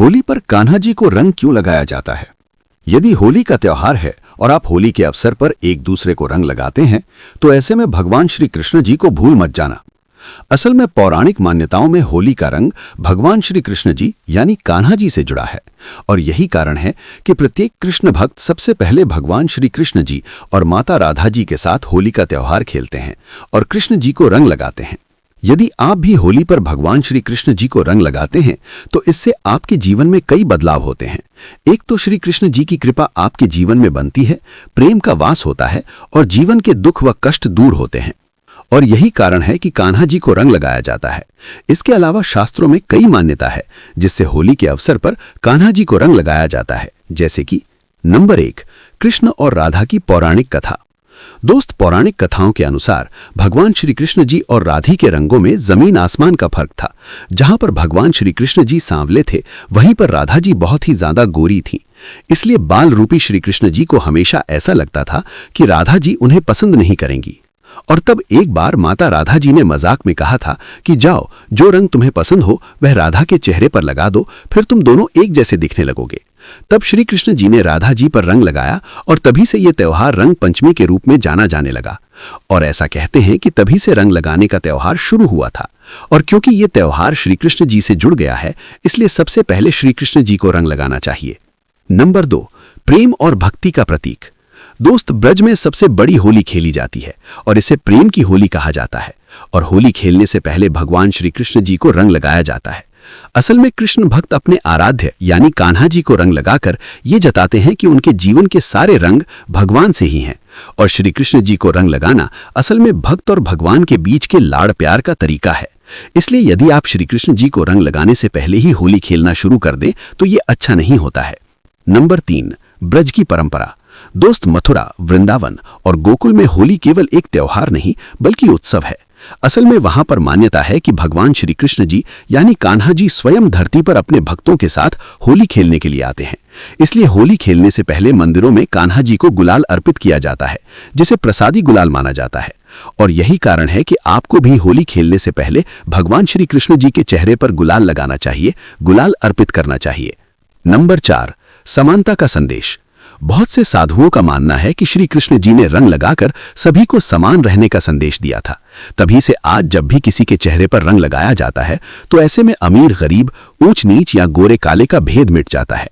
होली पर कान्हा जी को रंग क्यों लगाया जाता है? यदि होली का त्योहार है और आप होली के अवसर पर एक दूसरे को रंग लगाते हैं, तो ऐसे में भगवान श्री कृष्ण जी को भूल मत जाना। असल में पौराणिक मान्यताओं में होली का रंग भगवान श्री कृष्ण जी यानी कान्हा जी से जुड़ा है और यही कारण है कि प्रत्येक कृष्ण भक्त सबसे पहले भगवान श्री कृष्ण जी और माता राधा जी के साथ होली का त्योहार खेलते हैं और कृष्ण जी को रंग लगाते हैं। यदि आप भी होली पर भगवान श्री कृष्ण जी को रंग लगाते हैं तो इससे आपके जीवन में कई बदलाव होते हैं। एक तो श्री कृष्ण जी की कृपा आपके जीवन में बनती है, प्रेम का वास होता है और जीवन के दुख व कष्ट दूर होते हैं। और यही कारण है कि कान्हा जी को रंग लगाया जाता है। इसके अलावा शास्त्रों में कई मान्यता है जिससे होली के अवसर पर कान्हा जी को रंग लगाया जाता है, जैसे कि नंबर 1, कृष्ण और राधा की पौराणिक कथा। दोस्त, पौराणिक कथाओं के अनुसार भगवान श्री कृष्ण जी और राधी के रंगों में जमीन आसमान का फर्क था। जहां पर भगवान श्री कृष्ण जी सांवले थे, वहीं पर राधा जी बहुत ही ज्यादा गोरी थीं। इसलिए बाल रूपी श्री कृष्ण जी को हमेशा ऐसा लगता था कि राधा जी उन्हें पसंद नहीं करेंगी। और तब एक बार माता राधा जी ने मजाक में कहा था कि जाओ, जो रंग तुम्हें पसंद हो वह राधा के चेहरे पर लगा दो, फिर तुम दोनों एक जैसे दिखने लगोगे। तब श्री कृष्ण जी ने राधा जी पर रंग लगाया और तभी से यह त्योहार रंग पंचमी के रूप में जाना जाने लगा। और ऐसा कहते हैं कि तभी से रंग लगाने का त्योहार शुरू हुआ था। और क्योंकि यह त्योहार श्री कृष्ण जी से जुड़ गया है, इसलिए सबसे पहले श्री कृष्ण जी को रंग लगाना चाहिए। नंबर 2, प्रेम और भक्ति का प्रतीक। दोस्त, ब्रज में सबसे बड़ी होली खेली जाती है और इसे प्रेम की होली कहा जाता है। और होली खेलने से पहले भगवान श्री कृष्ण जी को रंग लगाया जाता है। असल में कृष्ण भक्त अपने आराध्य यानी कान्हा जी को रंग लगाकर ये जताते हैं कि उनके जीवन के सारे रंग भगवान से ही हैं। और श्री कृष्ण जी को रंग लगाना असल में भक्त और भगवान के बीच के लाड़ प्यार का तरीका है। इसलिए यदि आप श्री कृष्ण जी को रंग लगाने से पहले ही होली खेलना शुरू कर दें तो ये अच्छा नहीं होता है। नंबर 3, ब्रज की परंपरा। दोस्त, मथुरा, वृंदावन और गोकुल में होली केवल एक त्योहार नहीं बल्कि उत्सव है। असल में वहां पर मान्यता है कि भगवान श्री कृष्ण जी यानी कान्हा जी स्वयं धरती पर अपने भक्तों के साथ होली खेलने के लिए आते हैं। इसलिए होली खेलने से पहले मंदिरों में कान्हा जी को गुलाल अर्पित किया जाता है, जिसे प्रसादी गुलाल माना जाता है। और यही कारण है कि आपको भी होली खेलने से पहले भगवान श्री कृष्ण जी के चेहरे पर गुलाल लगाना चाहिए, गुलाल अर्पित करना चाहिए। नंबर 4, समानता का संदेश। बहुत से साधुओं का मानना है कि श्री कृष्ण जी ने रंग लगाकर सभी को समान रहने का संदेश दिया था। तभी से आज जब भी किसी के चेहरे पर रंग लगाया जाता है तो ऐसे में अमीर गरीब, ऊंच नीच या गोरे काले का भेद मिट जाता है।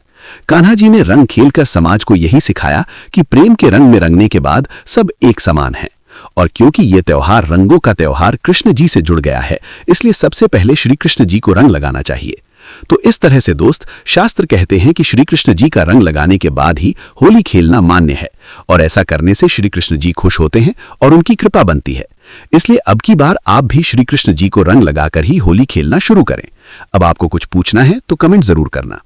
कान्हा जी ने रंग खेलकर समाज को यही सिखाया कि प्रेम के रंग में रंगने के बाद सब एक समान है। और क्योंकि ये त्योहार रंगों का त्योहार कृष्ण जी से जुड़ गया है, इसलिए सबसे पहले श्री कृष्ण जी को रंग लगाना चाहिए। तो इस तरह से दोस्त, शास्त्र कहते हैं कि श्री कृष्ण जी का रंग लगाने के बाद ही होली खेलना मान्य है और ऐसा करने से श्री कृष्ण जी खुश होते हैं और उनकी कृपा बनती है। इसलिए अब की बार आप भी श्री कृष्ण जी को रंग लगाकर ही होली खेलना शुरू करें। अब आपको कुछ पूछना है तो कमेंट जरूर करना।